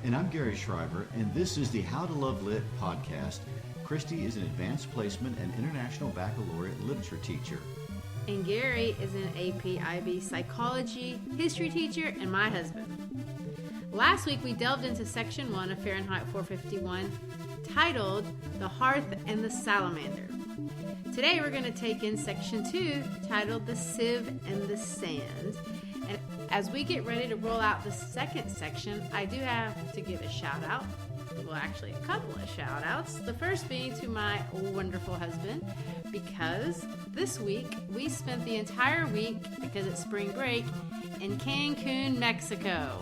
And I'm Gary Schreiber, and this is the How to Love Lit podcast. Christy is an advanced placement and international baccalaureate literature teacher. And Gary is an AP IB psychology, history teacher, and my husband. Last week we delved into section 1 of Fahrenheit 451, titled The Hearth and the Salamander. Today we're going to take in section 2, titled The Sieve and the Sand. And as we get ready to roll out the second section, I do have to give a shout out. Well, actually a couple of shout outs. The first being to my wonderful husband, because this week we spent the entire week, because it's spring break, in Cancun, Mexico,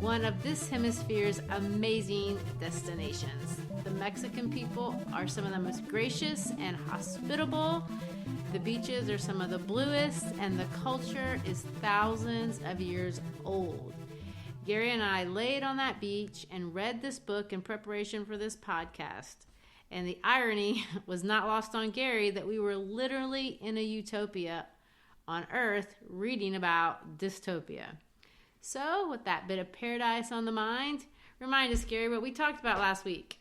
one of this hemisphere's amazing destinations. The Mexican people are some of the most gracious and hospitable. The beaches are some of the bluest, and the culture is thousands of years old. Gary and I laid on that beach and read this book in preparation for this podcast. And the irony was not lost on Gary that we were literally in a utopia on Earth reading about dystopia. So, with that bit of paradise on the mind, remind us, Gary, what we talked about last week.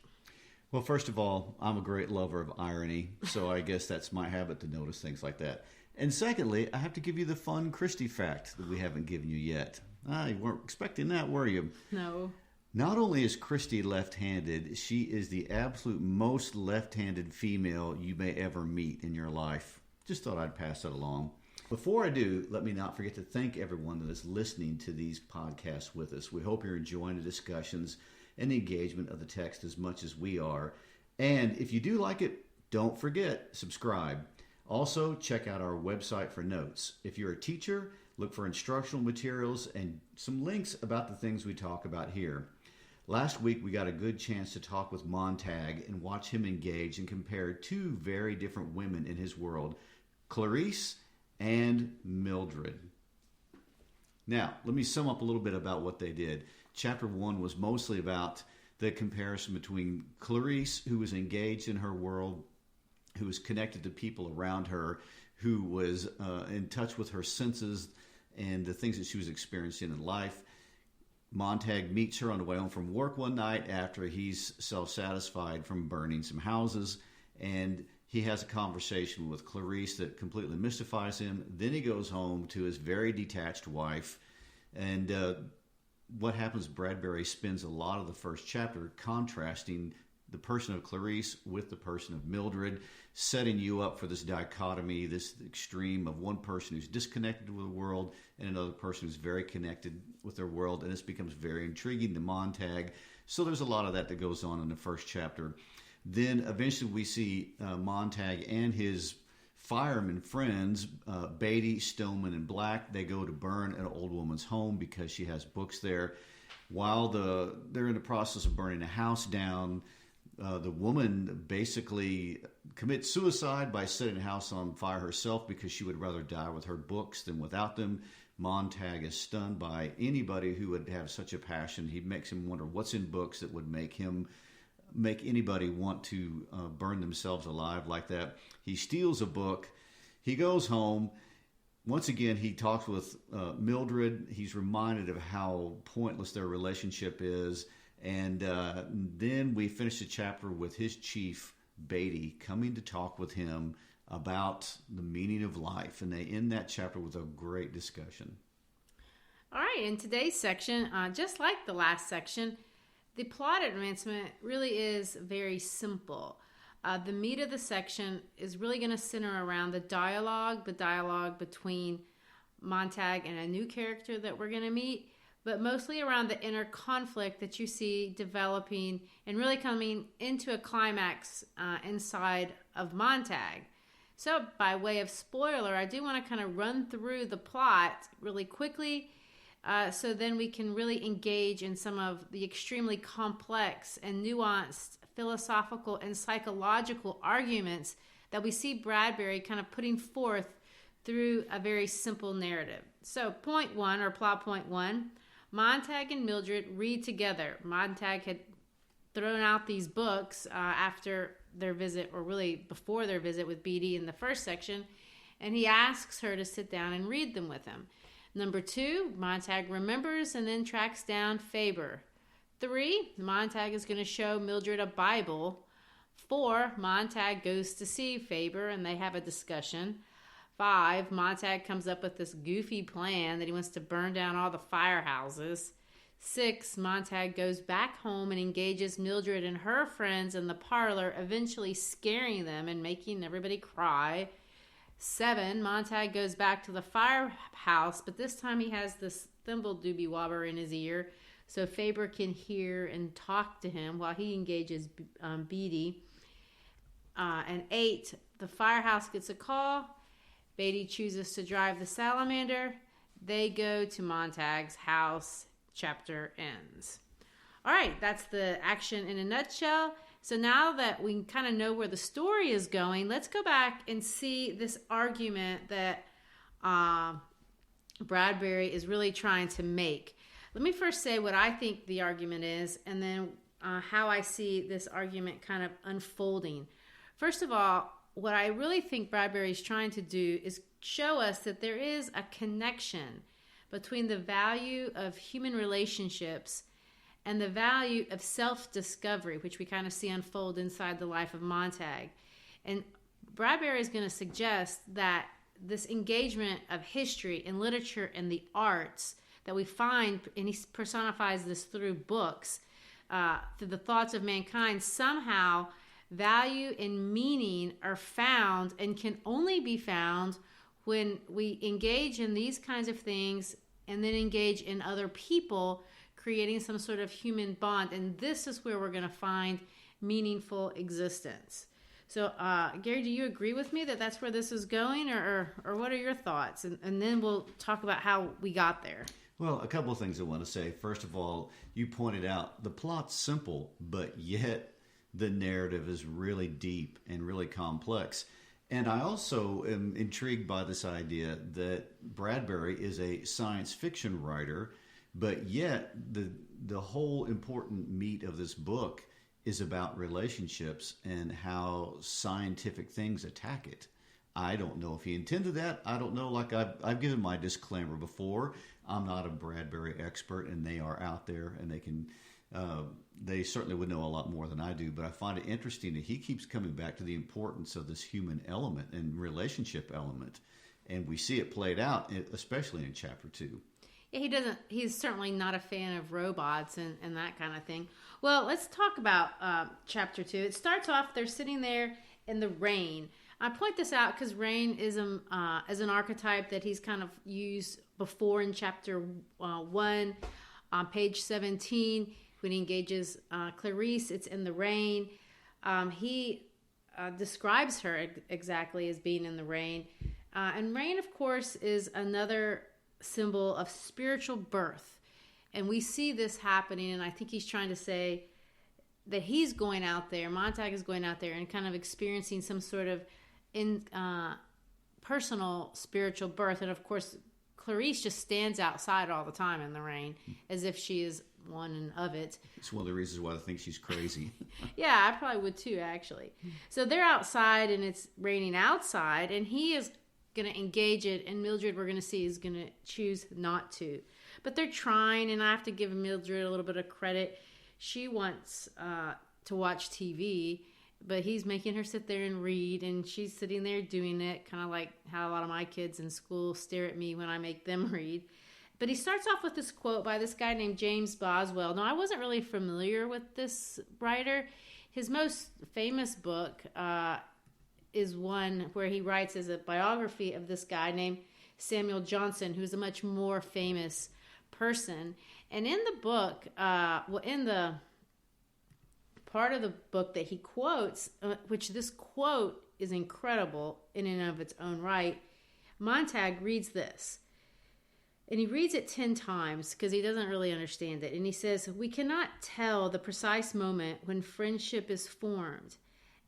Well, first of all, I'm a great lover of irony, so I guess that's my habit to notice things like that. And secondly, I have to give you the fun Christy fact that we haven't given you yet. You weren't expecting that, were you? No. Not only is Christy left-handed, she is the absolute most left-handed female you may ever meet in your life. Just thought I'd pass that along. Before I do, let me not forget to thank everyone that is listening to these podcasts with us. We hope you're enjoying the discussions and the engagement of the text as much as we are. And if you do like it, don't forget, subscribe. Also, check out our website for notes. If you're a teacher, look for instructional materials and some links about the things we talk about here. Last week, we got a good chance to talk with Montag and watch him engage and compare two very different women in his world, Clarice and Mildred. Now, let me sum up a little bit about what they did. Chapter 1 was mostly about the comparison between Clarice, who was engaged in her world, who was connected to people around her, who was in touch with her senses and the things that she was experiencing in life. Montag meets her on the way home from work one night after he's self-satisfied from burning some houses, and he has a conversation with Clarice that completely mystifies him. Then he goes home to his very detached wife, and what happens, Bradbury spends a lot of the first chapter contrasting the person of Clarice with the person of Mildred, setting you up for this dichotomy, this extreme of one person who's disconnected with the world and another person who's very connected with their world. And this becomes very intriguing to Montag. So there's a lot of that goes on in the first chapter. Then eventually we see Montag and his firemen friends, Beatty, Stoneman, and Black. They go to burn an old woman's home because she has books there. While they're in the process of burning a house down, the woman basically commits suicide by setting the house on fire herself because she would rather die with her books than without them. Montag is stunned by anybody who would have such a passion. He makes him wonder what's in books that would make anybody want to burn themselves alive like that. He steals a book. He goes home. Once again, he talks with Mildred. He's reminded of how pointless their relationship is. And then we finish the chapter with his chief, Beatty, coming to talk with him about the meaning of life. And they end that chapter with a great discussion. All right, in today's section, just like the last section, the plot advancement really is very simple. The meat of the section is really going to center around the dialogue between Montag and a new character that we're going to meet, but mostly around the inner conflict that you see developing and really coming into a climax inside of Montag. So by way of spoiler, I do want to kind of run through the plot really quickly so then we can really engage in some of the extremely complex and nuanced philosophical and psychological arguments that we see Bradbury kind of putting forth through a very simple narrative. So point 1, or plot point 1, Montag and Mildred read together. Montag had thrown out these books after their visit, or really before their visit with Beatty in the first section, and he asks her to sit down and read them with him. Number 2, Montag remembers and then tracks down Faber. 3, Montag is going to show Mildred a Bible. 4, Montag goes to see Faber and they have a discussion. 5, Montag comes up with this goofy plan that he wants to burn down all the firehouses. 6, Montag goes back home and engages Mildred and her friends in the parlor, eventually scaring them and making everybody cry. 7, Montag goes back to the firehouse, but this time he has this thimble doobie wobber in his ear so Faber can hear and talk to him while he engages Beatty. And 8, the firehouse gets a call. Beatty chooses to drive the salamander. They go to Montag's house. Chapter ends. All right, that's the action in a nutshell. So now that we kind of know where the story is going, let's go back and see this argument that Bradbury is really trying to make. Let me first say what I think the argument is, and then how I see this argument kind of unfolding. First of all, what I really think Bradbury is trying to do is show us that there is a connection between the value of human relationships and the value of self-discovery, which we kind of see unfold inside the life of Montag. And Bradbury is going to suggest that this engagement of history and literature and the arts that we find, and he personifies this through books, through the thoughts of mankind, somehow value and meaning are found and can only be found when we engage in these kinds of things and then engage in other people, creating some sort of human bond. And this is where we're going to find meaningful existence. So, Gary, do you agree with me that that's where this is going, or what are your thoughts? And then we'll talk about how we got there. Well, a couple of things I want to say. First of all, you pointed out the plot's simple, but yet the narrative is really deep and really complex. And I also am intrigued by this idea that Bradbury is a science fiction writer, but yet the whole important meat of this book is about relationships and how scientific things attack it. I don't know if he intended that. I don't know. Like I've given my disclaimer before. I'm not a Bradbury expert, and they are out there, and they certainly would know a lot more than I do. But I find it interesting that he keeps coming back to the importance of this human element and relationship element, and we see it played out, especially in chapter 2. Yeah, he's certainly not a fan of robots and that kind of thing. Well, let's talk about chapter 2. It starts off, they're sitting there in the rain. I point this out because rain is as an archetype that he's kind of used before in chapter 1. On page 17, when he engages Clarice, it's in the rain. He describes her exactly as being in the rain. And rain, of course, is another symbol of spiritual birth. And we see this happening, and I think he's trying to say that he's going out there, Montag is going out there and kind of experiencing some sort of personal spiritual birth. And of course, Clarice just stands outside all the time in the rain as if she is one and of it. It's one of the reasons why I think she's crazy. Yeah, I probably would too, actually. So they're outside and it's raining outside, and he is going to engage it, and Mildred, we're going to see, is going to choose not to. But they're trying, and I have to give Mildred a little bit of credit. She wants to watch TV, but he's making her sit there and read, and she's sitting there doing it, kind of like how a lot of my kids in school stare at me when I make them read. But he starts off with this quote by this guy named James Boswell. Now, I wasn't really familiar with this writer. His most famous book is one where he writes as a biography of this guy named Samuel Johnson, who's a much more famous person. And in the book, in the part of the book that he quotes, which this quote is incredible in and of its own right, Montag reads this. And he reads it 10 times because he doesn't really understand it. And he says, "We cannot tell the precise moment when friendship is formed.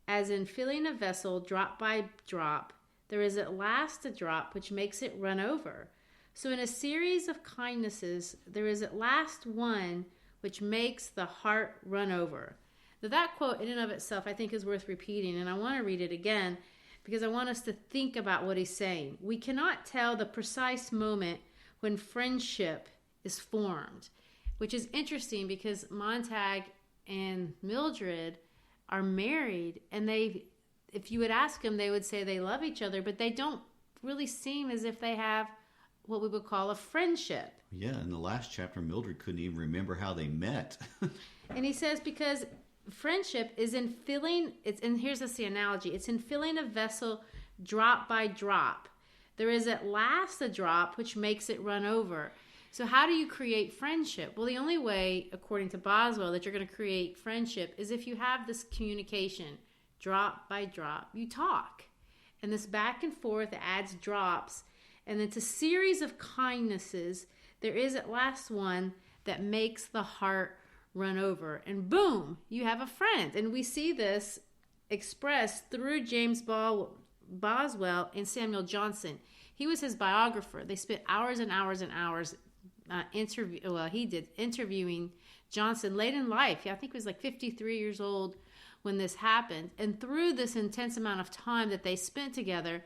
As in filling a vessel drop by drop, there is at last a drop which makes it run over. So in a series of kindnesses, there is at last one which makes the heart run over." Now, that quote in and of itself, I think, is worth repeating. And I want to read it again because I want us to think about what he's saying. We cannot tell the precise moment when friendship is formed. which is interesting because Montag and Mildred are married, and if you would ask them, they would say they love each other, but they don't really seem as if they have what we would call a friendship. Yeah, in the last chapter, Mildred couldn't even remember how they met. And he says because friendship is in filling, and here's the analogy, it's in filling a vessel drop by drop. There is at last a drop which makes it run over. So how do you create friendship? Well, the only way, according to Boswell, that you're going to create friendship is if you have this communication, drop by drop. You talk. And this back and forth adds drops. And it's a series of kindnesses. There is at last one that makes the heart run over. And boom, you have a friend. And we see this expressed through James Boswell and Samuel Johnson. He was his biographer. They spent hours and hours and hours interviewing Johnson late in life. I think he was like 53 years old when this happened. And through this intense amount of time that they spent together,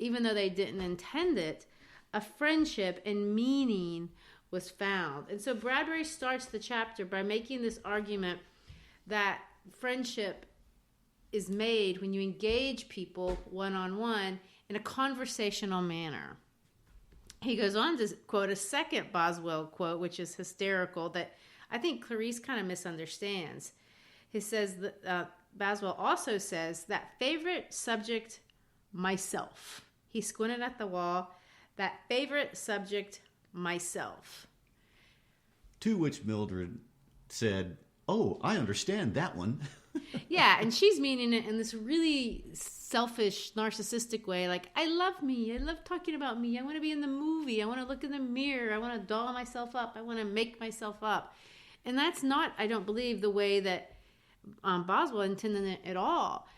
even though they didn't intend it, a friendship and meaning was found. And so Bradbury starts the chapter by making this argument that friendship is made when you engage people one-on-one in a conversational manner. He goes on to quote a second Boswell quote, which is hysterical, that I think Clarice kind of misunderstands. He says that Boswell also says that favorite subject, myself. He squinted at the wall. That favorite subject, myself. To which Mildred said, "Oh, I understand that one." Yeah, and she's meaning it in this really selfish, narcissistic way. Like, I love me. I love talking about me. I want to be in the movie. I want to look in the mirror. I want to doll myself up. I want to make myself up. And that's not, I don't believe, the way that Boswell intended it at all.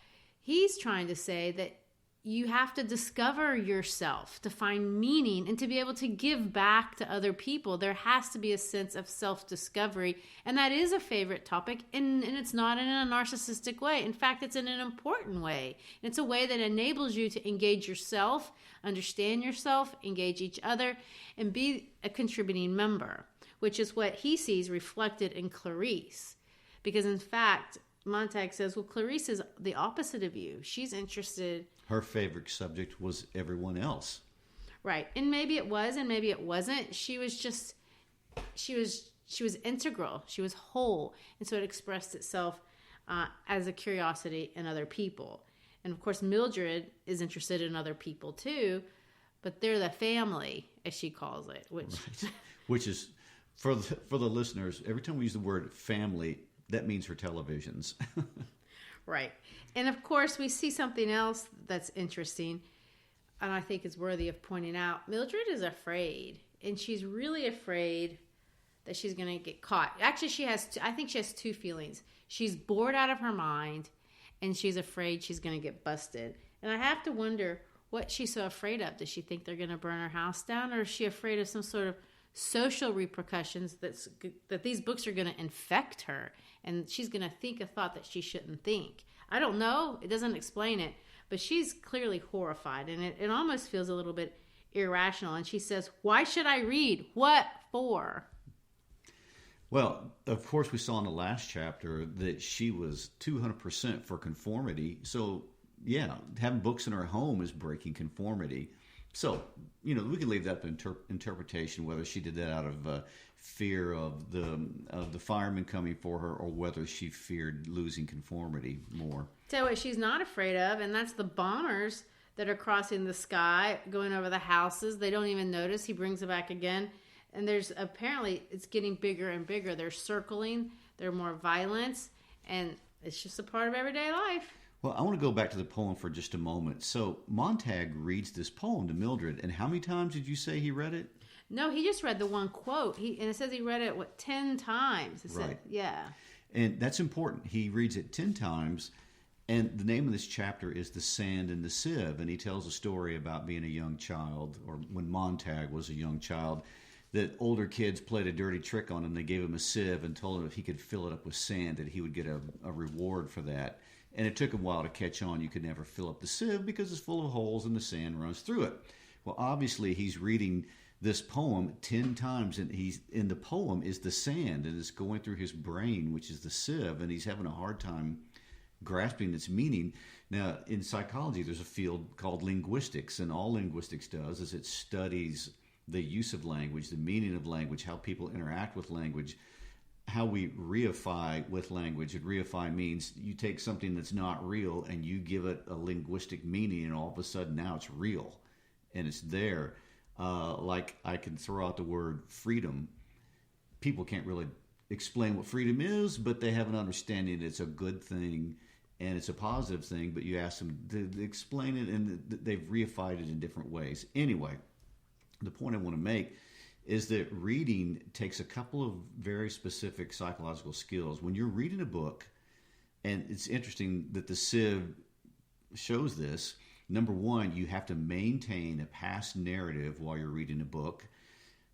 He's trying to say that you have to discover yourself to find meaning and to be able to give back to other people. There has to be a sense of self-discovery. And that is a favorite topic. And it's not in a narcissistic way. In fact, it's in an important way. It's a way that enables you to engage yourself, understand yourself, engage each other, and be a contributing member, which is what he sees reflected in Clarice. Because in fact, Montag says, well, Clarice is the opposite of you. She's interested. Her favorite subject was everyone else. Right. And maybe it was, and maybe it wasn't. She was integral. She was whole. And so it expressed itself as a curiosity in other people. And of course, Mildred is interested in other people too, but they're the family, as she calls it. Which is, for the listeners, every time we use the word family, that means her televisions. Right. And of course, we see something else that's interesting, and I think is worthy of pointing out. Mildred is afraid, and she's really afraid that she's going to get caught. Actually, I think she has two feelings. She's bored out of her mind, and she's afraid she's going to get busted. And I have to wonder what she's so afraid of. Does she think they're going to burn her house down, or is she afraid of some sort of social repercussions that these books are going to infect her, and she's going to think a thought that she shouldn't think? I don't know. It doesn't explain it, but she's clearly horrified, and it almost feels a little bit irrational. And she says, why should I read? What for? Well, of course, we saw in the last chapter that she was 200% for conformity. So, yeah, having books in her home is breaking conformity. So, we can leave that to interpretation, whether she did that out of fear of the firemen coming for her, or whether she feared losing conformity more. Tell what she's not afraid of, and that's the bombers that are crossing the sky, going over the houses. They don't even notice. He brings it back again. And apparently it's getting bigger and bigger. They're circling. There's more violence, and it's just a part of everyday life. Well, I want to go back to the poem for just a moment. So Montag reads this poem to Mildred, and how many times did you say he read it? No, he just read the one quote. And it says he read it, 10 times? Right. Yeah. And that's important. He reads it 10 times, and the name of this chapter is The Sand and the Sieve, and he tells a story about being a young child, or when Montag was a young child, that older kids played a dirty trick on him. They gave him a sieve and told him if he could fill it up with sand that he would get a reward for that. And it took a while to catch on. You could never fill up the sieve because it's full of holes and the sand runs through it. Well, obviously, he's reading this poem 10 times, and he's in the poem is the sand, and it's going through his brain, which is the sieve, and he's having a hard time grasping its meaning. Now, in psychology, there's a field called linguistics, and all linguistics does is it studies the use of language, the meaning of language, how people interact with language, how we reify with language. And reify means you take something that's not real and you give it a linguistic meaning, and all of a sudden now it's real and it's there. Like I can throw out the word freedom. People can't really explain what freedom is, but they have an understanding it's a good thing and it's a positive thing, but you ask them to explain it, and they've reified it in different ways. Anyway, the point I want to make is that reading takes a couple of very specific psychological skills. When you're reading a book, and it's interesting that the Civ shows this, number one, you have to maintain a past narrative while you're reading a book.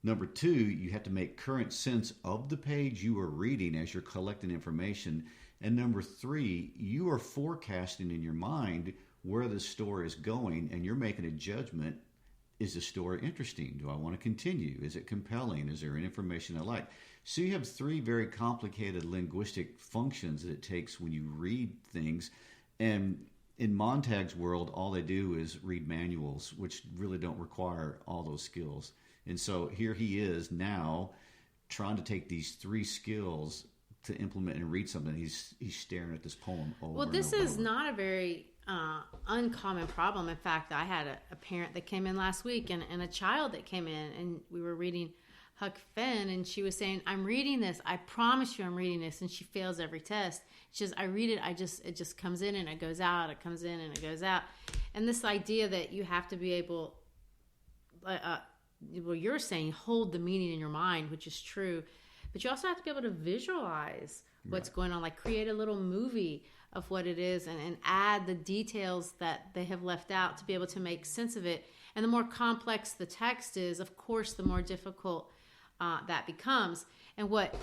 Number two, you have to make current sense of the page you are reading as you're collecting information. And number three, you are forecasting in your mind where the story is going, and you're making a judgment. Is the story interesting? Do I want to continue? Is it compelling? Is there any information I like? So you have three very complicated linguistic functions that it takes when you read things. And in Montag's world, all they do is read manuals, which really don't require all those skills. And so here he is now trying to take these three skills to implement and read something. He's staring at this poem over Well, this and over. is not a very uncommon problem. In fact, I had a parent that came in last week and a child that came in, and we were reading Huck Finn, and she was saying, I'm reading this. I promise you I'm reading this. And she fails every test. She says, I read it. It just comes in and it goes out. It comes in and it goes out. And this idea that you have to be able, well, you're saying hold the meaning in your mind, which is true. But you also have to be able to visualize what's going on, like create a little movie of what it is and add the details that they have left out to be able to make sense of it. And the more complex the text is, of course, the more difficult that becomes. And what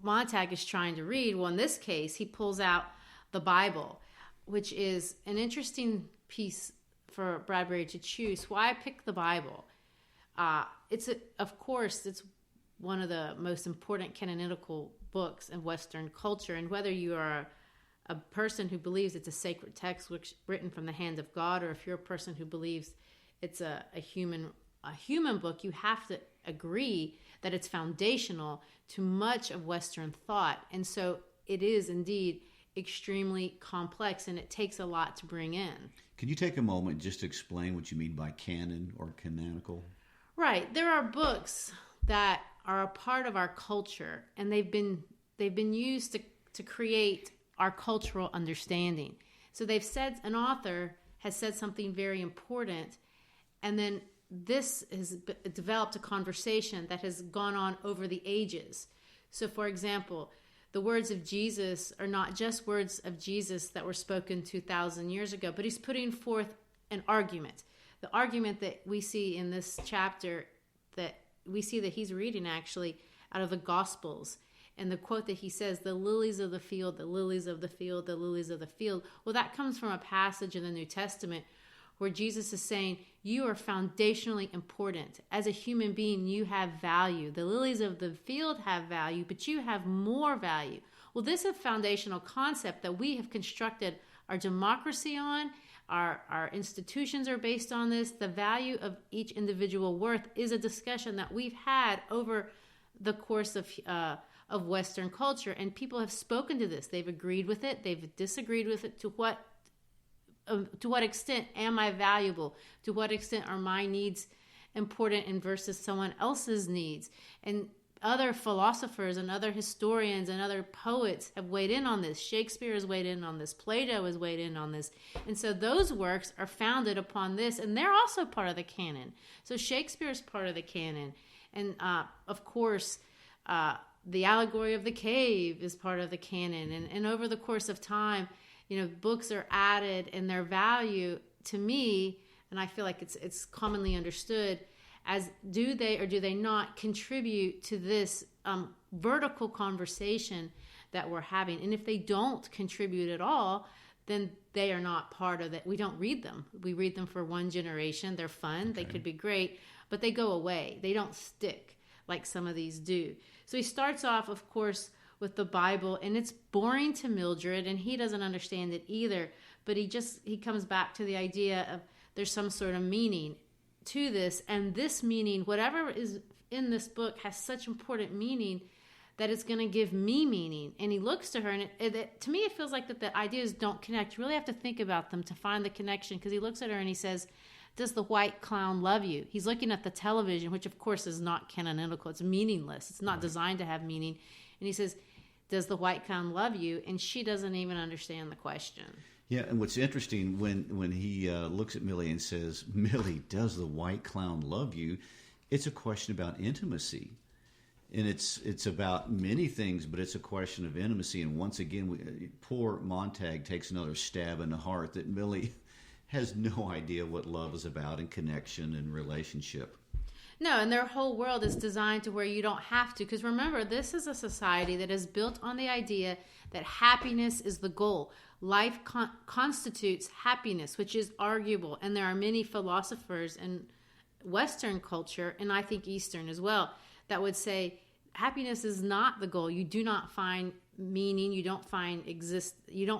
Montag is trying to read, well, in this case, he pulls out the Bible, which is an interesting piece for Bradbury to choose. Why I picked the Bible? Of course, it's one of the most important canonical books in Western culture. And whether you are a person who believes it's a sacred text which written from the hand of God, or if you're a person who believes it's a human book, you have to agree that it's foundational to much of Western thought. And so it is indeed extremely complex, and it takes a lot to bring in. Can you take a moment just to explain what you mean by canon or canonical? Right. There are books that are a part of our culture, and they've been used to create our cultural understanding. So they've said, an author has said something very important, and then this has developed a conversation that has gone on over the ages. So for example, the words of Jesus are not just words of Jesus that were spoken 2,000 years ago, but he's putting forth an argument. The argument that we see in this chapter, that we see that he's reading actually out of the Gospels. And the quote that he says, the lilies of the field, the lilies of the field, the lilies of the field. Well, that comes from a passage in the New Testament where Jesus is saying, you are foundationally important. As a human being, you have value. The lilies of the field have value, but you have more value. Well, this is a foundational concept that we have constructed our democracy on. Our institutions are based on this. The value of each individual worth is a discussion that we've had over the course of Western culture, and people have spoken to this. They've agreed with it. They've disagreed with it. To what extent am I valuable? To what extent are my needs important and versus someone else's needs? And other philosophers and other historians and other poets have weighed in on this. Shakespeare has weighed in on this. Plato has weighed in on this. And so those works are founded upon this, and they're also part of the canon. So Shakespeare is part of the canon. And of course, the allegory of the cave is part of the canon. And over the course of time, books are added, and their value to me, and I feel like it's commonly understood as do they or do they not contribute to this vertical conversation that we're having. And if they don't contribute at all, then they are not part of it. We don't read them. We read them for one generation. They're fun. Okay. They could be great. but they go away. They don't stick like some of these do. So he starts off, of course, with the Bible, and it's boring to Mildred, and he doesn't understand it either. But he comes back to the idea of there's some sort of meaning to this, and this meaning, whatever is in this book, has such important meaning that it's going to give me meaning. And he looks to her, and to me, it feels like that the ideas don't connect. You really have to think about them to find the connection, because he looks at her and he says, does the white clown love you? He's looking at the television, which of course is not canonical. It's meaningless. It's not designed to have meaning. And he says, does the white clown love you? And she doesn't even understand the question. Yeah, and what's interesting, when he looks at Millie and says, Millie, does the white clown love you? It's a question about intimacy. And it's about many things, but it's a question of intimacy. And once again, poor Montag takes another stab in the heart that Millie has no idea what love is about, and connection and relationship. No, and their whole world is designed to where you don't have to. Because remember, this is a society that is built on the idea that happiness is the goal. Life constitutes happiness, which is arguable. And there are many philosophers in Western culture, and I think Eastern as well, that would say happiness is not the goal. You do not find meaning. You don't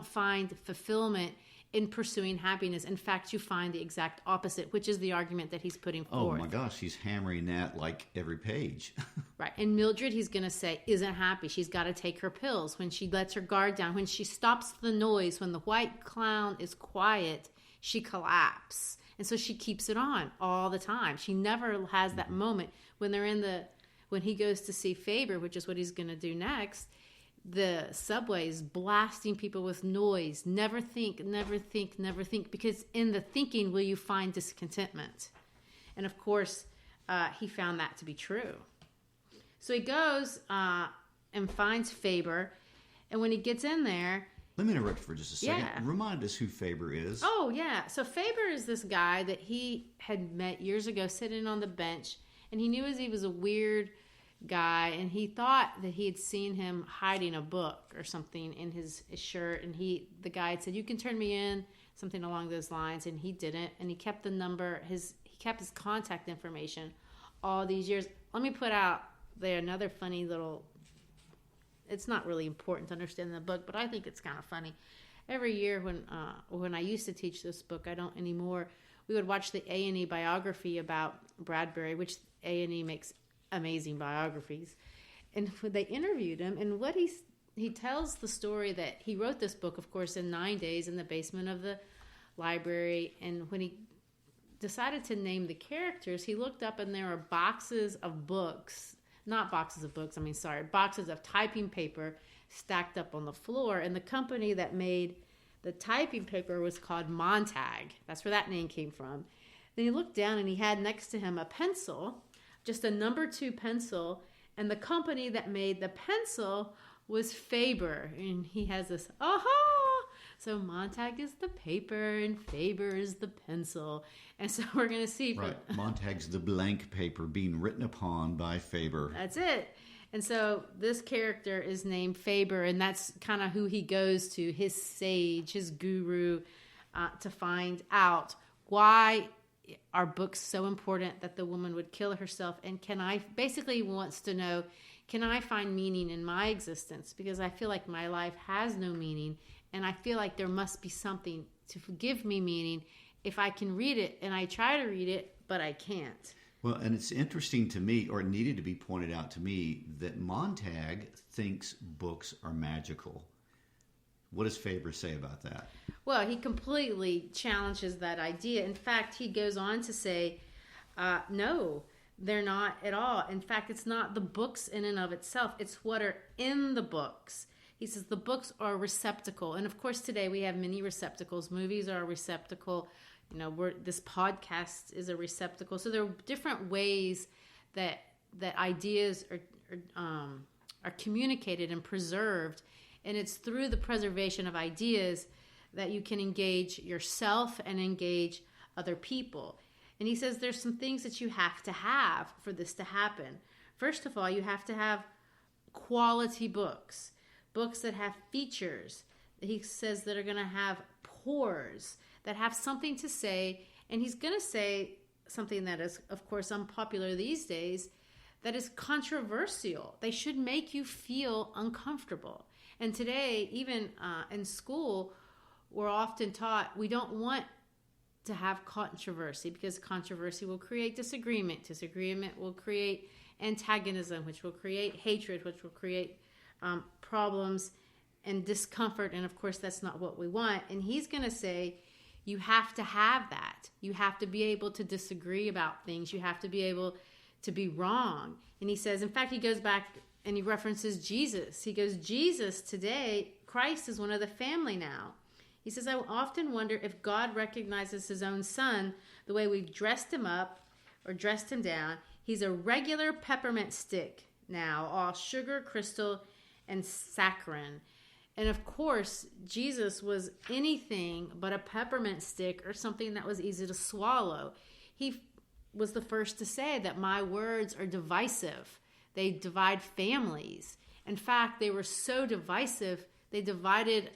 find fulfillment in pursuing happiness. In fact, you find the exact opposite, which is the argument that he's putting forth. Oh my gosh, he's hammering that like every page. Right. And Mildred, he's going to say, isn't happy. She's got to take her pills. When she lets her guard down, when she stops the noise, when the white clown is quiet, she collapses. And so she keeps it on all the time. She never has that moment when he goes to see Faber, which is what he's going to do next. The subway is blasting people with noise. Never think, never think, never think. Because in the thinking will you find discontentment. And of course, he found that to be true. So he goes and finds Faber. And when he gets in there... Let me interrupt for just a second. Yeah. Remind us who Faber is. Oh, yeah. So Faber is this guy that he had met years ago sitting on the bench. And he knew he was a weird guy, and he thought that he had seen him hiding a book or something in his shirt, and the guy had said, you can turn me in, something along those lines, and he didn't, and he kept he kept his contact information all these years. Let me put out there another funny little, it's not really important to understand in the book, but I think it's kind of funny. Every year when I used to teach this book, I don't anymore, we would watch the A&E biography about Bradbury, which A&E makes amazing biographies, and they interviewed him, and what he tells the story that he wrote this book, of course, in 9 days in the basement of the library. And when he decided to name the characters, he looked up and there were boxes of typing paper stacked up on the floor, and the company that made the typing paper was called Montag. That's where that name came from. Then he looked down and he had next to him a pencil, just a number 2 pencil, and the company that made the pencil was Faber. And he has this, so Montag is the paper and Faber is the pencil. And so we're going to see. Right, Montag's the blank paper being written upon by Faber. That's it. And so this character is named Faber, and that's kind of who he goes to, his sage, his guru, to find out why are books so important that the woman would kill herself, and basically wants to know, can I find meaning in my existence? Because I feel like my life has no meaning, and I feel like there must be something to give me meaning if I can read it, and I try to read it, but I can't. Well, and it's interesting to me, or it needed to be pointed out to me, that Montag thinks books are magical. What does Faber say about that? Well, he completely challenges that idea. In fact, he goes on to say, no, they're not at all. In fact, it's not the books in and of itself. It's what are in the books. He says the books are a receptacle. And of course, today we have many receptacles. Movies are a receptacle. This podcast is a receptacle. So there are different ways that ideas are communicated and preserved. And it's through the preservation of ideas that you can engage yourself and engage other people. And he says there's some things that you have to have for this to happen. First of all, you have to have quality books that have features. He says that are going to have pores, that have something to say. And he's going to say something that is, of course, unpopular these days, that is controversial. They should make you feel uncomfortable. And today, even in school, we're often taught we don't want to have controversy because controversy will create disagreement. Disagreement will create antagonism, which will create hatred, which will create problems and discomfort. And of course, that's not what we want. And he's going to say, you have to have that. You have to be able to disagree about things. You have to be able to be wrong. And he says, in fact, he goes back and he references Jesus. He goes, Jesus today, Christ is one of the family now. He says, I often wonder if God recognizes his own son the way we've dressed him up or dressed him down. He's a regular peppermint stick now, all sugar, crystal, and saccharin. And of course, Jesus was anything but a peppermint stick or something that was easy to swallow. He was the first to say that my words are divisive. They divide families. In fact, they were so divisive, they divided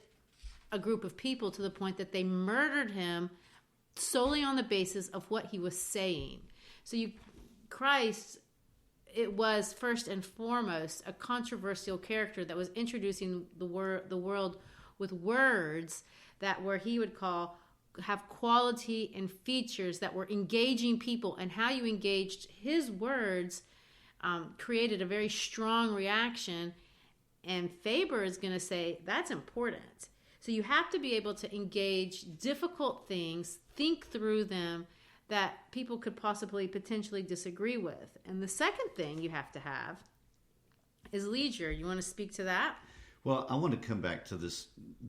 a group of people to the point that they murdered him solely on the basis of what he was saying. So Christ, it was first and foremost a controversial character that was introducing the world with words that where he would have quality and features that were engaging people, and how you engaged his words created a very strong reaction. And Faber is going to say that's important. So you have to be able to engage difficult things, think through them, that people could potentially disagree with. And the second thing you have to have is leisure. You want to speak to that? Well, I want to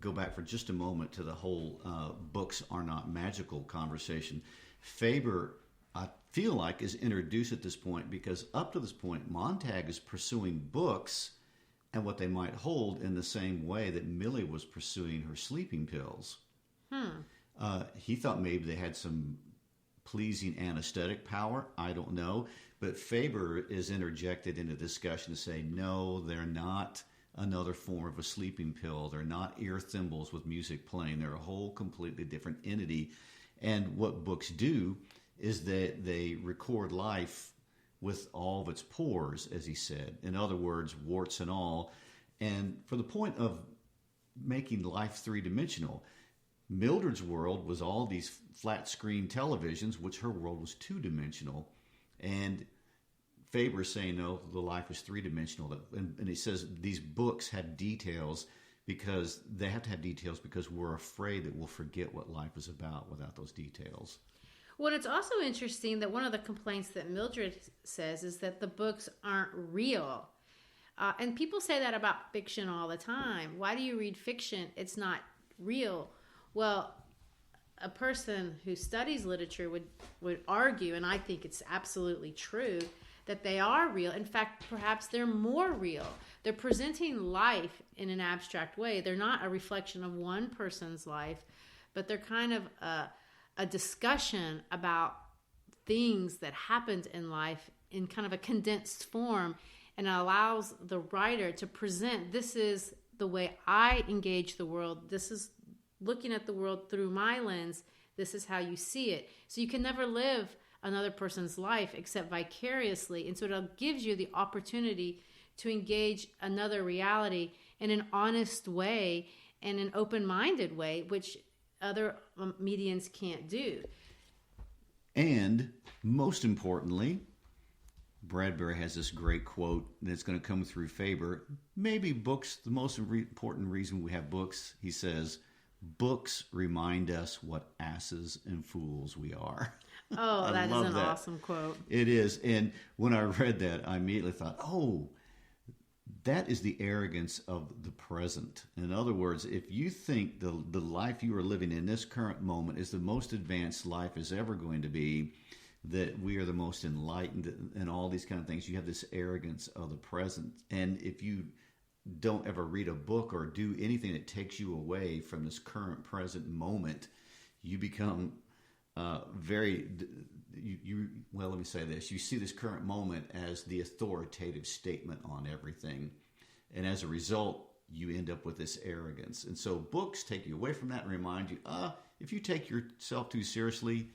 go back for just a moment to the whole books are not magical conversation. Faber, I feel like, is introduced at this point because up to this point, Montag is pursuing books and what they might hold in the same way that Millie was pursuing her sleeping pills. He thought maybe they had some pleasing anesthetic power. I don't know. But Faber is interjected into discussion to say, no, they're not another form of a sleeping pill. They're not ear thimbles with music playing. They're a whole completely different entity. And what books do is that they record life with all of its pores, as he said. In other words, warts and all. And for the point of making life three-dimensional, Mildred's world was all these flat screen televisions, which her world was two-dimensional. And Faber's saying, no, the life is three-dimensional. And he says these books have details because they have to have details because we're afraid that we'll forget what life is about without those details. Well, it's also interesting that one of the complaints that Mildred says is that the books aren't real. And people say that about fiction all the time. Why do you read fiction? It's not real. Well, a person who studies literature would argue, and I think it's absolutely true, that they are real. In fact, perhaps they're more real. They're presenting life in an abstract way. They're not a reflection of one person's life, but they're kind of a discussion about things that happened in life in kind of a condensed form, and it allows the writer to present, this is the way I engage the world. This is looking at the world through my lens. This is how you see it. So you can never live another person's life except vicariously. And so it gives you the opportunity to engage another reality in an honest way and an open-minded way, which other mediums can't do. And most importantly, Bradbury has this great quote that's going to come through Faber. Maybe books, the most important reason we have books, he says, books remind us what asses and fools we are. Oh, that is an awesome quote. It is. And when I read that, I immediately thought, oh, that is the arrogance of the present. In other words, if you think the life you are living in this current moment is the most advanced life is ever going to be, that we are the most enlightened and all these kind of things, you have this arrogance of the present. And if you don't ever read a book or do anything that takes you away from this current present moment, you become well, let me say this. You see this current moment as the authoritative statement on everything. And as a result, you end up with this arrogance. And so books take you away from that and remind you, if you take yourself too seriously,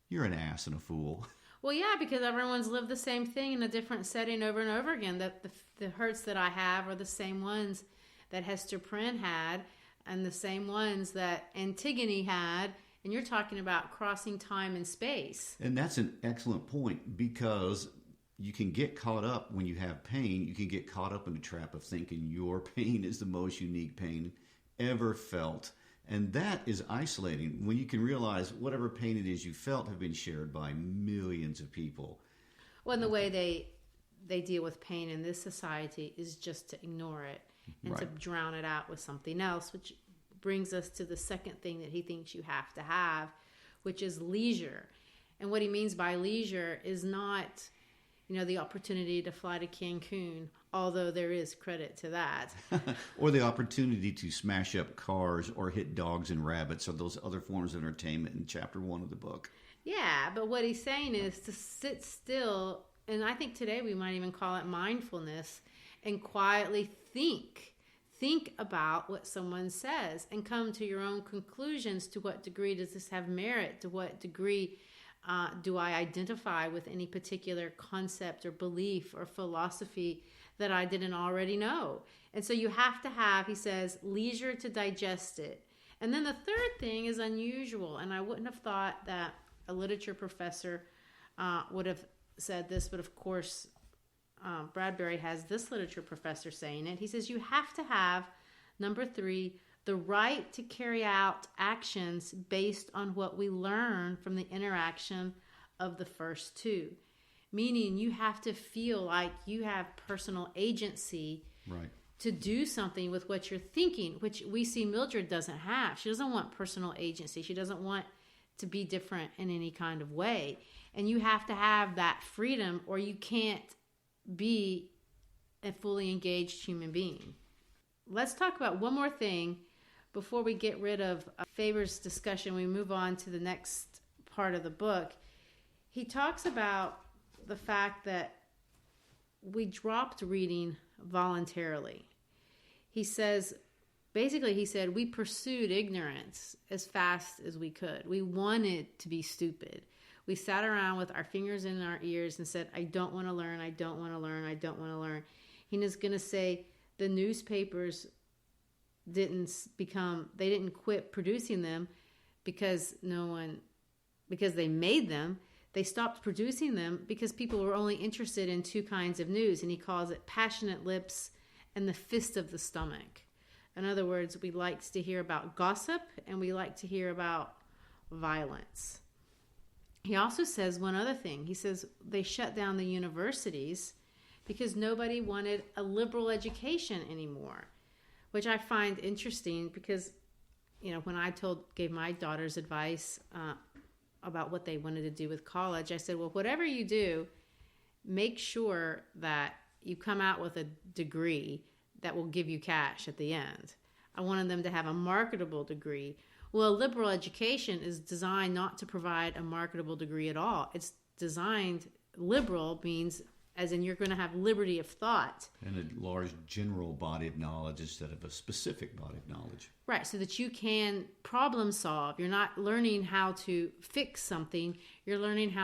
you're an ass and a fool. Well, yeah, because everyone's lived the same thing in a different setting over and over again. That the hurts that I have are the same ones that Hester Prynne had, and the same ones that Antigone had. And you're talking about crossing time and space. And that's an excellent point, because you can get caught up when you have pain. You can get caught up in the trap of thinking your pain is the most unique pain ever felt. And that is isolating when you can realize whatever pain it is you felt have been shared by millions of people. Well, and the way they deal with pain in this society is just to ignore it and to drown it out with something else, which brings us to the second thing that he thinks you have to have, which is leisure. And what he means by leisure is not, the opportunity to fly to Cancun, although there is credit to that. Or the opportunity to smash up cars or hit dogs and rabbits, or those other forms of entertainment in chapter 1 of the book. Yeah, but what he's saying is to sit still, and I think today we might even call it mindfulness, and quietly think. Think about what someone says and come to your own conclusions. To what degree does this have merit? To what degree do I identify with any particular concept or belief or philosophy that I didn't already know? And so you have to have, he says, leisure to digest it. And then the third thing is unusual. And I wouldn't have thought that a literature professor would have said this, but of course, Bradbury has this literature professor saying it. He says you have to have, number 3, the right to carry out actions based on what we learn from the interaction of the first 2. Meaning you have to feel like you have personal agency to do something with what you're thinking, which we see Mildred doesn't have. She doesn't want personal agency. She doesn't want to be different in any kind of way. And you have to have that freedom, or you can't be a fully engaged human being. Let's talk about one more thing before we get rid of Faber's discussion. We move on to the next part of the book. He talks about the fact that we dropped reading voluntarily. He says, basically he said, we pursued ignorance as fast as we could. We wanted to be stupid. We sat around with our fingers in our ears and said, I don't want to learn, I don't want to learn, I don't want to learn. He was going to say the newspapers didn't quit producing them because they made them. They stopped producing them because people were only interested in 2 kinds of news, and he calls it passionate lips and the fist of the stomach. In other words, we liked to hear about gossip and we like to hear about violence. He also says one other thing. He says they shut down the universities because nobody wanted a liberal education anymore, which I find interesting because, when I gave my daughters advice about what they wanted to do with college, I said, well, whatever you do, make sure that you come out with a degree that will give you cash at the end. I wanted them to have a marketable degree. Well, liberal education is designed not to provide a marketable degree at all. It's designed, liberal means as in you're going to have liberty of thought. And a large general body of knowledge instead of a specific body of knowledge. Right, so that you can problem solve. You're not learning how to fix something. You're learning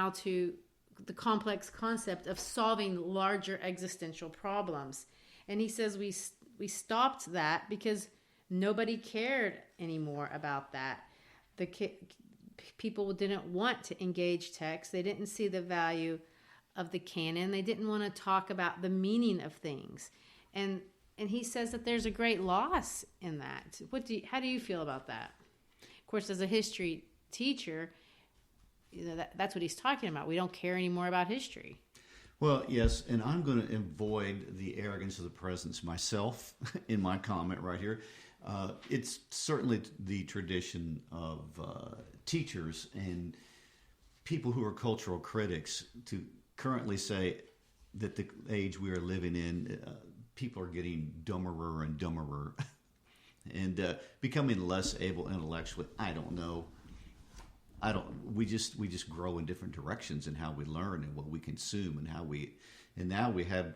the complex concept of solving larger existential problems. And he says we stopped that because nobody cared anymore about that. People didn't want to engage text. They didn't see the value of the canon. They didn't want to talk about the meaning of things. And he says that there's a great loss in that. How do you feel about that? Of course, as a history teacher, that's what he's talking about. We don't care anymore about history. Well, yes, and I'm going to avoid the arrogance of the presence myself in my comment right here. It's certainly the tradition of teachers and people who are cultural critics to currently say that the age we are living in, people are getting dumberer and dumberer and becoming less able intellectually. I don't know. We just grow in different directions in how we learn and what we consume and now we have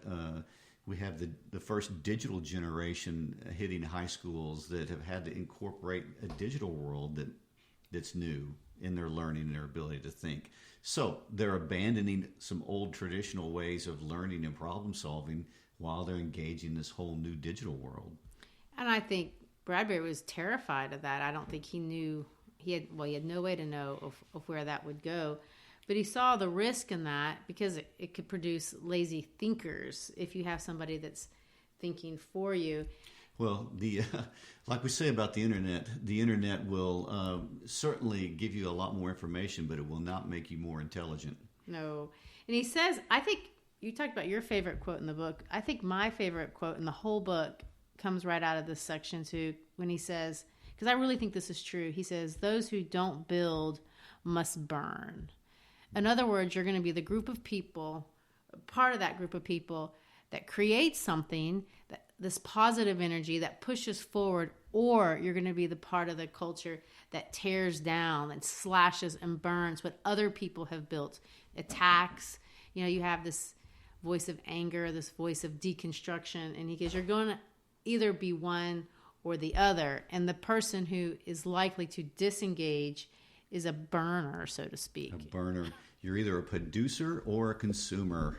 the first digital generation hitting high schools that have had to incorporate a digital world that's new. in their learning and their ability to think. So they're abandoning some old traditional ways of learning and problem solving while they're engaging this whole new digital world. And I think Bradbury was terrified of that. I don't think he knew, he had no way to know of where that would go. But he saw the risk in that because it could produce lazy thinkers if you have somebody that's thinking for you. Well, like we say about the internet will certainly give you a lot more information, but it will not make you more intelligent. No. And he says, I think, you talked about your favorite quote in the book. I think my favorite quote in the whole book comes right out of this section too, when he says, because I really think this is true. He says, those who don't build must burn. In other words, you're going to be the group of people, part of that group of people that creates something, that this positive energy that pushes forward, or you're going to be the part of the culture that tears down and slashes and burns what other people have built, attacks. You know, you have this voice of anger, this voice of deconstruction, and he goes, you're going to either be one or the other, and the person who is likely to disengage is a burner, so to speak. A burner. You're either a producer or a consumer.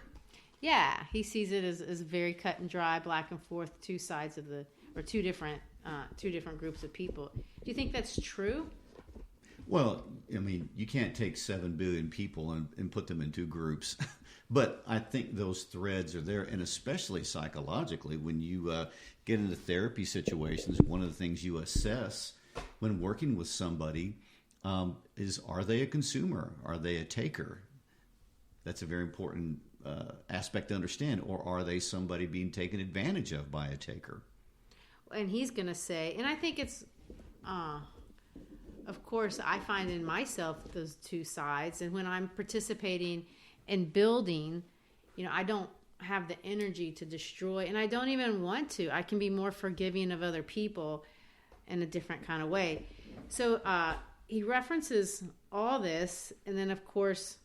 Yeah, he sees it as very cut and dry, black and forth, two sides of two different groups of people. Do you think that's true? Well, I mean, you can't take 7 billion people and put them in two groups. But I think those threads are there, and especially psychologically, when you get into therapy situations, one of the things you assess when working with somebody is, are they a consumer? Are they a taker? That's a very important aspect to understand. Or are they somebody being taken advantage of by a taker? And he's going to say, and I think it's, of course, I find in myself those two sides. And when I'm participating in building, you know, I don't have the energy to destroy, and I don't even want to. I can be more forgiving of other people in a different kind of way. So he references all this, and then, of course,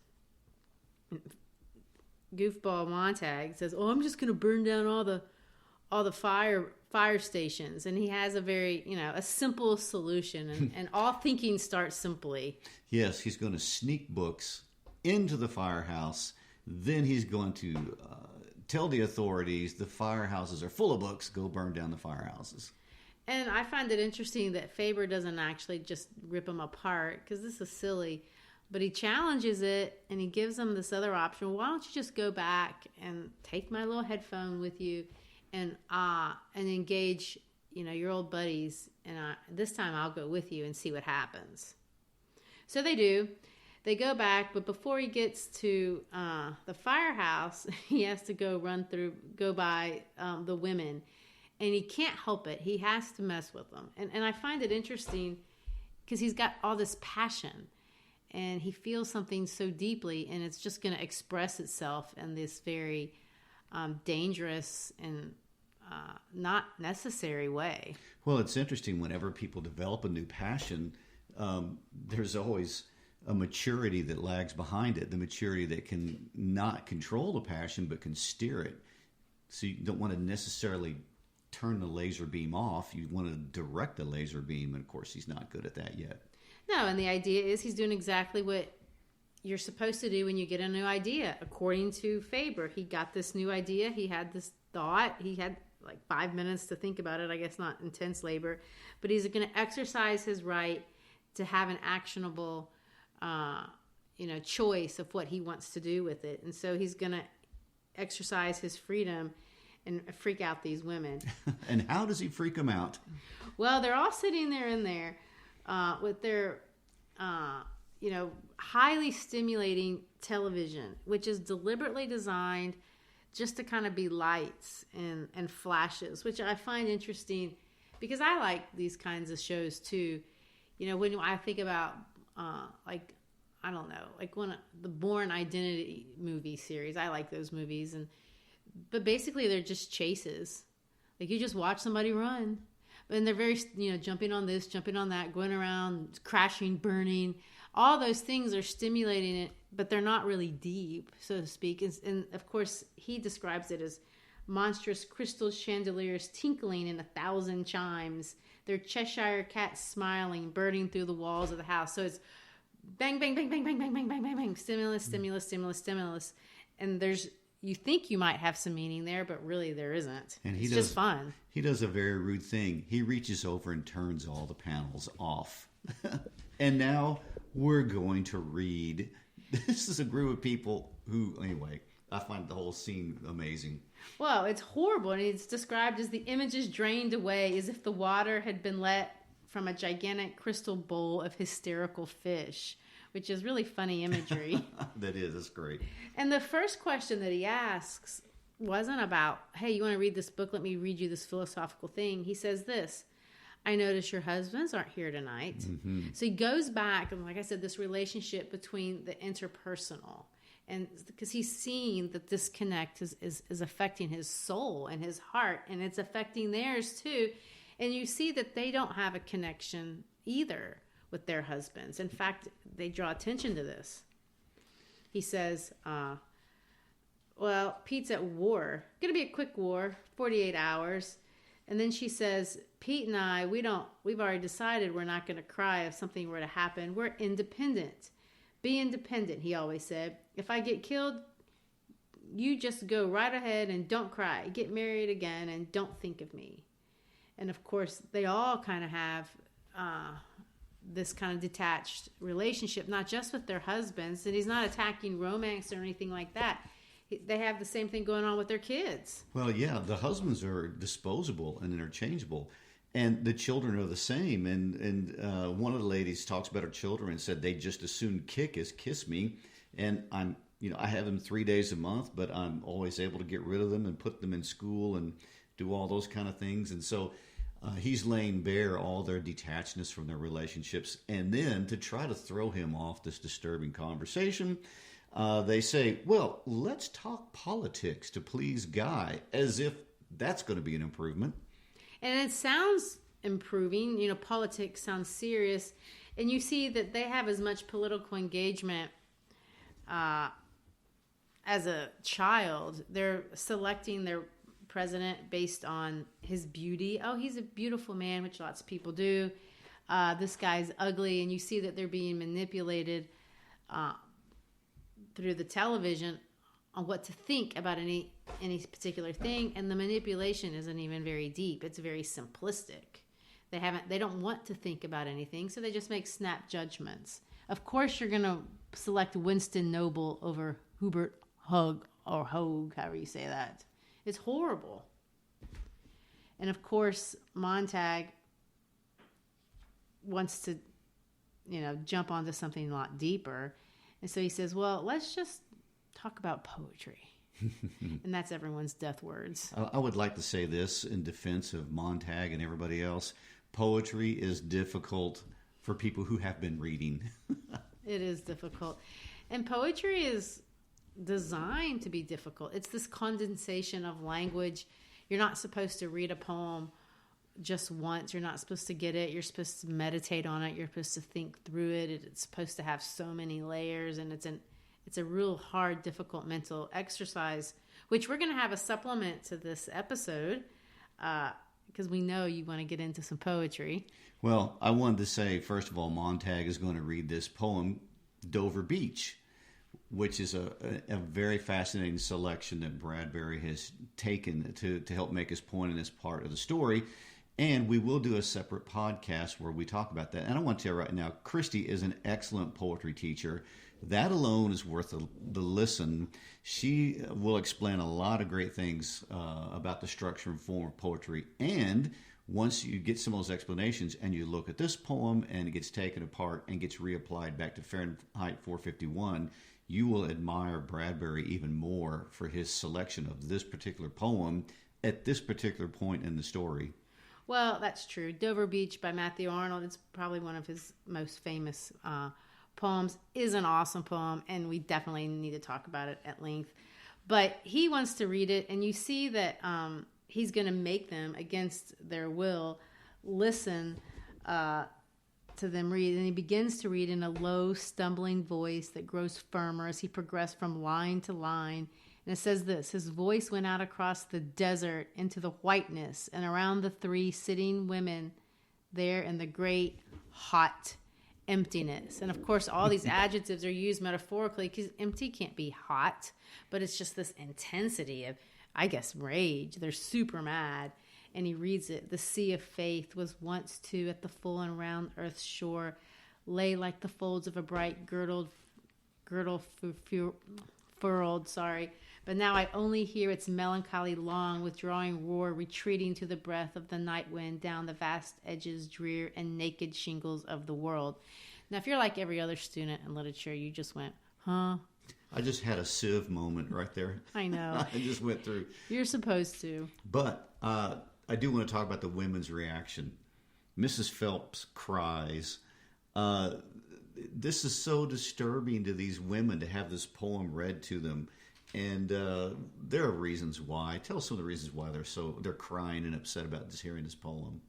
goofball Montag says, "Oh, I'm just going to burn down all the fire stations," and he has a very, a simple solution, and all thinking starts simply. Yes, he's going to sneak books into the firehouse. Then he's going to tell the authorities the firehouses are full of books. Go burn down the firehouses. And I find it interesting that Faber doesn't actually just rip them apart, because this is silly. But he challenges it, and he gives them this other option. Why don't you just go back and take my little headphone with you and engage, your old buddies. And this time I'll go with you and see what happens. So they do. They go back, but before he gets to the firehouse, he has to go by the women. And he can't help it. He has to mess with them. And I find it interesting because he's got all this passion. And he feels something so deeply, and it's just going to express itself in this very dangerous and not necessary way. Well, it's interesting. Whenever people develop a new passion, there's always a maturity that lags behind it, the maturity that can not control the passion but can steer it. So you don't want to necessarily turn the laser beam off. You want to direct the laser beam, and of course he's not good at that yet. No, and the idea is he's doing exactly what you're supposed to do when you get a new idea. According to Faber, he got this new idea. He had this thought. He had like 5 minutes to think about it. I guess not intense labor. But he's going to exercise his right to have an actionable choice of what he wants to do with it. And so he's going to exercise his freedom and freak out these women. And how does he freak them out? Well, they're all sitting there in there with their, highly stimulating television, which is deliberately designed just to kind of be lights and flashes, which I find interesting because I like these kinds of shows too. When I think about, one of the Bourne Identity movie series, I like those movies. But basically they're just chases. Like you just watch somebody run. And they're very, jumping on this, jumping on that, going around, crashing, burning. All those things are stimulating it, but they're not really deep, so to speak. And of course, he describes it as monstrous crystal chandeliers tinkling in 1,000 chimes. They're Cheshire cats smiling, burning through the walls of the house. So it's bang, bang, bang, bang, bang, bang, bang, bang, bang, bang, stimulus, stimulus, stimulus, stimulus. And you think you might have some meaning there, but really there isn't. And it's just fun. He does a very rude thing. He reaches over and turns all the panels off. And now we're going to read. This is a group of people who, anyway, I find the whole scene amazing. Well, it's horrible. And it's described as the images drained away as if the water had been let from a gigantic crystal bowl of hysterical fish, which is really funny imagery. That is. That's great. And the first question that he asks wasn't about, hey, you want to read this book? Let me read you this philosophical thing. He says this, I notice your husbands aren't here tonight. Mm-hmm. So he goes back, and like I said, this relationship between the interpersonal. And because he's seeing that disconnect is affecting his soul and his heart, and it's affecting theirs too. And you see that they don't have a connection either with their husbands. In fact, they draw attention to this. He says, well, Pete's at war. Going to be a quick war, 48 hours. And then she says, Pete and I, we've already decided we're not going to cry if something were to happen. We're independent. Be independent, he always said. If I get killed, you just go right ahead and don't cry. Get married again and don't think of me. And of course, they all kind of have this kind of detached relationship, not just with their husbands. And he's not attacking romance or anything like that. They have the same thing going on with their kids. Well, yeah, the husbands are disposable and interchangeable. And the children are the same. And one of the ladies talks about her children and said they just as soon kick as kiss me. And I have them 3 days a month, but I'm always able to get rid of them and put them in school and do all those kind of things. And so he's laying bare all their detachedness from their relationships. And then to try to throw him off this disturbing conversation, they say, well, let's talk politics to please Guy, as if that's going to be an improvement. And it sounds improving. Politics sounds serious. And you see that they have as much political engagement as a child. They're selecting their president based on his beauty. Oh, he's a beautiful man, which lots of people do. This guy's ugly. And you see that they're being manipulated through the television on what to think about any particular thing, and the manipulation isn't even very deep. It's very simplistic. They don't want to think about anything, so they just make snap judgments. Of course, you're going to select Winston Noble over Hubert Hug or Hogue, however you say that. It's horrible. And of course, Montag wants to, jump onto something a lot deeper. And so he says, well, let's just talk about poetry. And that's everyone's death words. I would like to say this in defense of Montag and everybody else. Poetry is difficult for people who have been reading. It is difficult. And poetry is designed to be difficult. It's this condensation of language. You're not supposed to read a poem just once. You're not supposed to get it. You're supposed to meditate on it. You're supposed to think through it. It's supposed to have so many layers, and it's a real hard, difficult mental exercise, which we're going to have a supplement to this episode because we know you want to get into some poetry. Well, I wanted to say, first of all, Montag is going to read this poem, Dover Beach, which is a very fascinating selection that Bradbury has taken to help make his point in this part of the story. And we will do a separate podcast where we talk about that. And I want to tell you right now, Christy is an excellent poetry teacher. That alone is worth the listen. She will explain a lot of great things about the structure and form of poetry. And once you get some of those explanations and you look at this poem and it gets taken apart and gets reapplied back to Fahrenheit 451, you will admire Bradbury even more for his selection of this particular poem at this particular point in the story. Well, that's true. Dover Beach by Matthew Arnold, it's probably one of his most famous poems, is an awesome poem, and we definitely need to talk about it at length. But he wants to read it, and you see that he's going to make them, against their will, listen to them read. And he begins to read in a low, stumbling voice that grows firmer as he progressed from line to line. And it says this: his voice went out across the desert into the whiteness and around the three sitting women there in the great, hot, emptiness. And of course, all these adjectives are used metaphorically because empty can't be hot, but it's just this intensity of, I guess, rage. They're super mad. And he reads it. The sea of faith was once too at the full and round earth's shore, lay like the folds of a bright girdle furled, but now I only hear its melancholy long withdrawing roar, retreating to the breath of the night wind down the vast edges drear and naked shingles of the world. Now, if you're like every other student in literature, you just went, huh? I just had a sieve moment right there. I know. I just went through. You're supposed to. But I do want to talk about the women's reaction. Mrs. Phelps cries. This is so disturbing to these women to have this poem read to them. And there are reasons why. Tell us some of the reasons why they're crying and upset about just hearing this poem.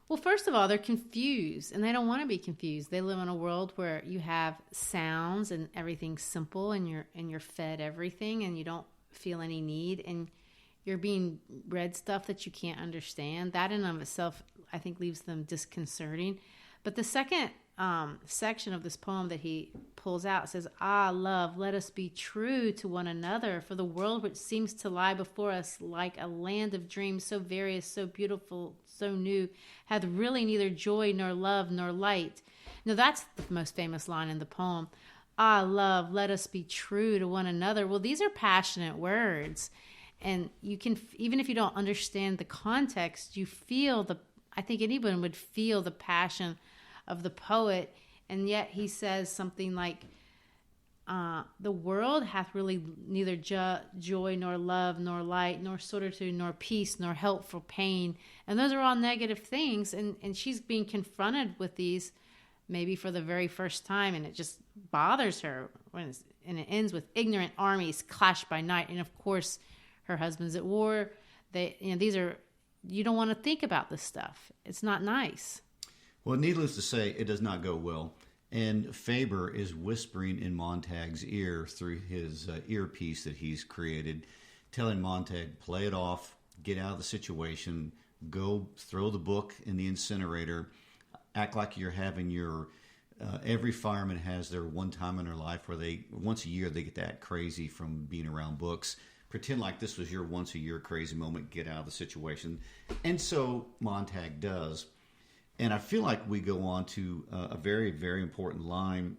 Well, first of all, they're confused, and they don't want to be confused. They live in a world where you have sounds and everything's simple, and you're fed everything, and you don't feel any need, and you're being read stuff that you can't understand. That in and of itself, I think, leaves them disconcerting. But the second section of this poem that he pulls out says, "Ah, love, let us be true to one another, for the world which seems to lie before us like a land of dreams, so various, so beautiful, so new, hath really neither joy nor love nor light." Now that's the most famous line in the poem. Ah, love, let us be true to one another. Well, these are passionate words, and you can, even if you don't understand the context, you feel I think anyone would feel the passion of the poet. And yet he says something like, the world hath really neither joy nor love nor light nor certitude nor peace nor help for pain. And those are all negative things. And she's being confronted with these maybe for the very first time, and it just bothers her. And it ends with ignorant armies clash by night. And of course, her husband's at war. You don't want to think about this stuff. It's not nice. Well, needless to say, it does not go well. And Faber is whispering in Montag's ear through his earpiece that he's created, telling Montag, play it off, get out of the situation, go throw the book in the incinerator, act like you're having your... every fireman has their one time in their life where once a year, they get that crazy from being around books. Pretend like this was your once a year crazy moment, get out of the situation. And so Montag does. And I feel like we go on to a very, very important line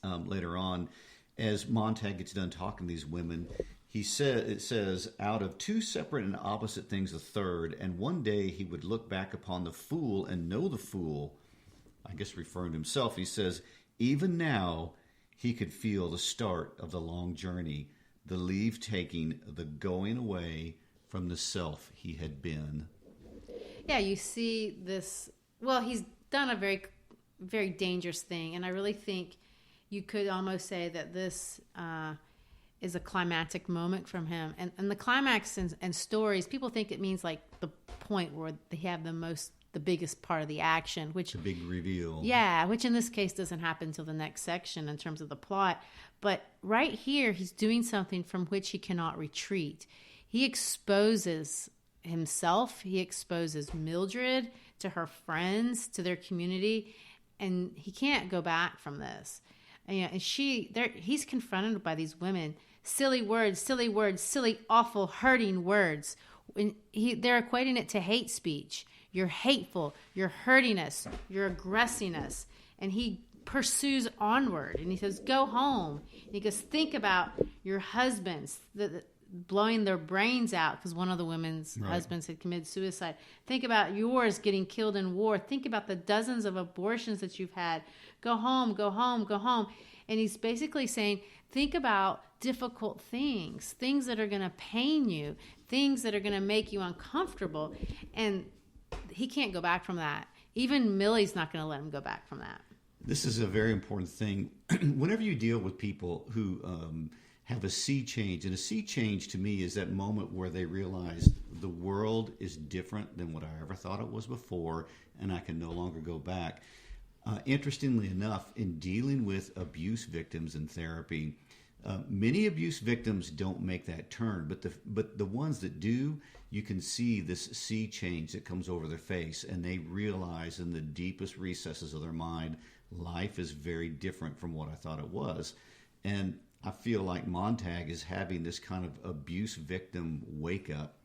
later on. As Montag gets done talking to these women, it says, out of two separate and opposite things a third, and one day he would look back upon the fool and know the fool, I guess referring to himself. He says, even now he could feel the start of the long journey, the leave taking, the going away from the self he had been. Yeah, you see this... Well, he's done a very, very dangerous thing, and I really think you could almost say that this is a climactic moment from him. And the climax and stories, people think it means like the point where they have the biggest part of the action, which the big reveal. Yeah, which in this case doesn't happen until the next section in terms of the plot. But right here, he's doing something from which he cannot retreat. He exposes himself. He exposes Mildred to her friends, to their community, and he can't go back from this. And he's confronted by these women. Silly words, silly, awful, hurting words. They're equating it to hate speech. You're hateful. You're hurting us. You're aggressing us. And he pursues onward, and he says, go home. And he goes, think about your husbands, blowing their brains out because one of the women's husbands had committed suicide. Think about yours getting killed in war. Think about the dozens of abortions that you've had. Go home, go home, go home. And he's basically saying, think about difficult things that are going to pain you, things that are going to make you uncomfortable. And he can't go back from that. Even Millie's not going to let him go back from that. This is a very important thing. Whenever you deal with people who... have a sea change. And a sea change to me is that moment where they realize the world is different than what I ever thought it was before, and I can no longer go back. Interestingly enough, in dealing with abuse victims in therapy, Many abuse victims don't make that turn, but the ones that do, you can see this sea change that comes over their face, and they realize in the deepest recesses of their mind, life is very different from what I thought it was. And I feel like Montag is having this kind of abuse victim wake up,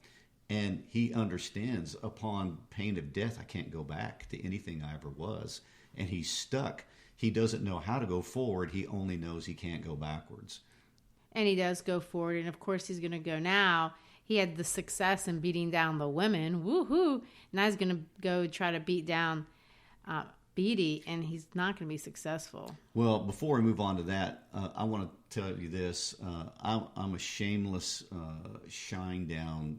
and he understands upon pain of death, I can't go back to anything I ever was. And he's stuck. He doesn't know how to go forward. He only knows he can't go backwards. And he does go forward. And of course, he's going to go now. He had the success in beating down the women. Woohoo. Now he's going to go try to beat down Beatty, and he's not going to be successful. Well, before we move on to that, I want to tell you this. I'm a shameless Shinedown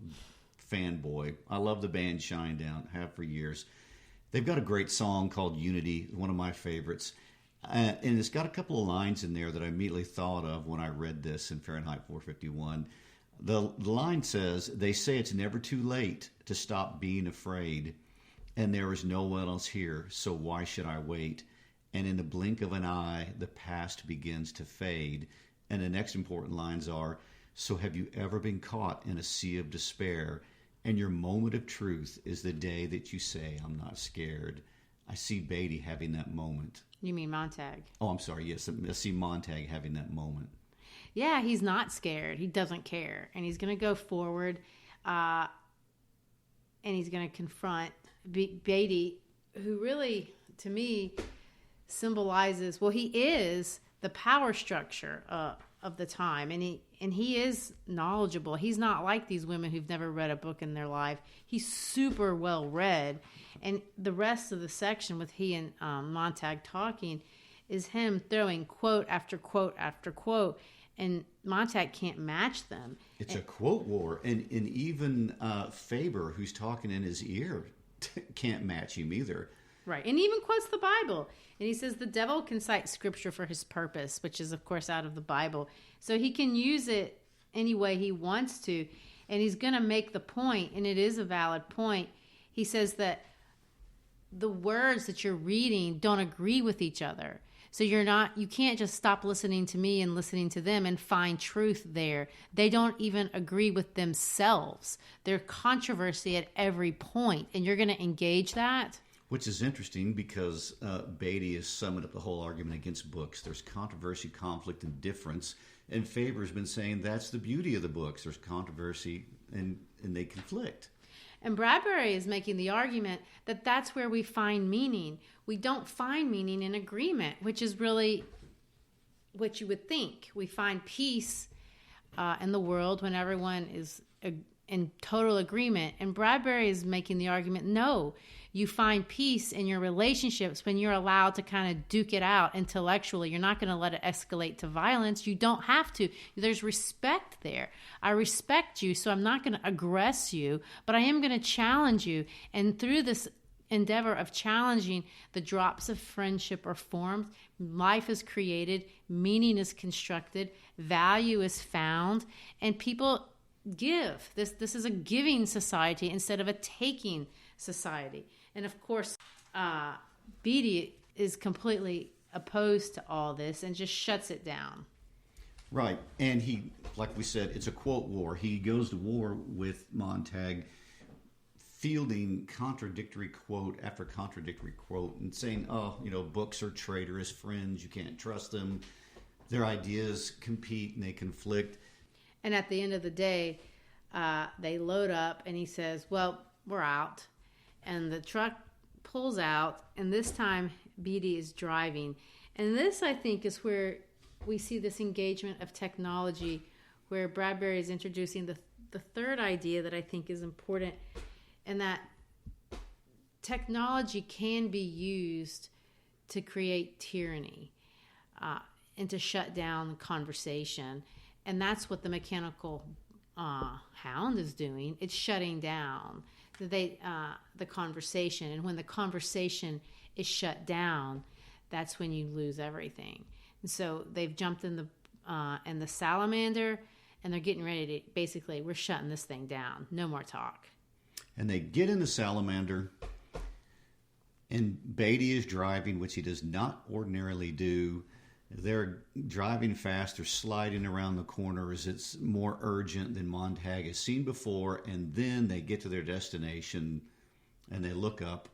fanboy. I love the band Shinedown, have for years. They've got a great song called Unity, one of my favorites. And it's got a couple of lines in there that I immediately thought of when I read this in Fahrenheit 451. The line says, "They say it's never too late to stop being afraid, and there is no one else here, so why should I wait? And in the blink of an eye, the past begins to fade." And the next important lines are, "So have you ever been caught in a sea of despair, and your moment of truth is the day that you say, I'm not scared?" I see Beatty having that moment. You mean Montag? Oh, I'm sorry. Yes, I see Montag having that moment. Yeah, he's not scared. He doesn't care. And he's going to go forward, and he's going to confront Beatty, who really, to me, symbolizes, well, he is the power structure of the time. And he is knowledgeable. He's not like these women who've never read a book in their life. He's super well read. And the rest of the section with he and Montag talking is him throwing quote after quote after quote. And Montag can't match them. It's a quote war. And even Faber, who's talking in his ear, can't match him either. Right. And he even quotes the Bible. And he says the devil can cite scripture for his purpose, which is, of course, out of the Bible. So he can use it any way he wants to. And he's going to make the point, and it is a valid point. He says that the words that you're reading don't agree with each other. So you can't just stop listening to me and listening to them and find truth there. They don't even agree with themselves. They're controversy at every point, and you're going to engage that. Which is interesting because Beatty has summed up the whole argument against books. There's controversy, conflict, and difference. And Faber's been saying that's the beauty of the books. There's controversy, and they conflict. And Bradbury is making the argument that that's where we find meaning. We don't find meaning in agreement, which is really what you would think. We find peace in the world when everyone is in total agreement. And Bradbury is making the argument, no, you find peace in your relationships when you're allowed to kind of duke it out intellectually. You're not going to let it escalate to violence. You don't have to. There's respect there. I respect you, so I'm not going to aggress you, but I am going to challenge you. And through this endeavor of challenging, the drops of friendship are formed, life is created, meaning is constructed, value is found, and people give. This is a giving society instead of a taking society. And of course, Beatty is completely opposed to all this and just shuts it down. Right. And he, like we said, it's a quote war. He goes to war with Montag, fielding contradictory quote after contradictory quote and saying, books are traitorous friends. You can't trust them. Their ideas compete and they conflict. And at the end of the day, they load up and he says, well, we're out. And the truck pulls out, and this time Beatty is driving. And this, I think, is where we see this engagement of technology, where Bradbury is introducing the third idea that I think is important, and that technology can be used to create tyranny and to shut down conversation. And that's what the mechanical hound is doing. It's shutting down the conversation. And when the conversation is shut down, that's when you lose everything. And so they've jumped in the salamander, and they're getting ready to, basically, we're shutting this thing down. No more talk. And they get in the salamander, and Beatty is driving, which he does not ordinarily do. They're driving fast, they're sliding around the corners. It's more urgent than Montag has seen before. And then they get to their destination and they look up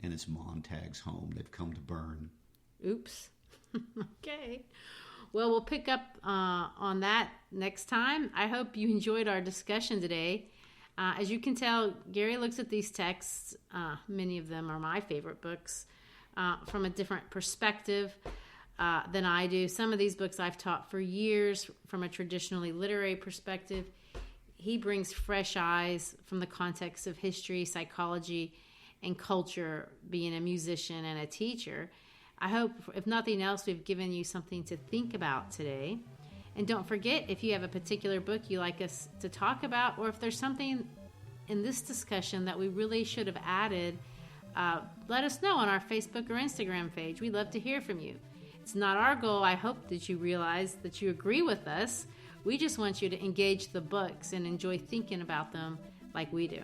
and it's Montag's home. They've come to burn. Oops. Okay. Well, we'll pick up on that next time. I hope you enjoyed our discussion today. As you can tell, Gary looks at these texts, many of them are my favorite books, from a different perspective than I do. Some of these books I've taught for years from a traditionally literary perspective. He brings fresh eyes from the context of history, psychology, and culture, being a musician and a teacher. I hope, if nothing else, we've given you something to think about today. And don't forget, if you have a particular book you like us to talk about, or if there's something in this discussion that we really should have added, let us know on our Facebook or Instagram page. We'd love to hear from you. It's not our goal, I hope, that you realize that you agree with us. We just want you to engage the books and enjoy thinking about them like we do.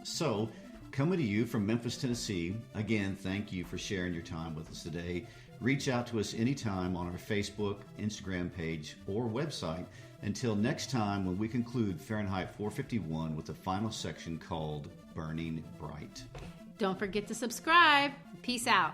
So, coming to you from Memphis, Tennessee, again, thank you for sharing your time with us today. Reach out to us anytime on our Facebook, Instagram page, or website. Until next time, when we conclude Fahrenheit 451 with the final section called Burning Bright. Don't forget to subscribe. Peace out.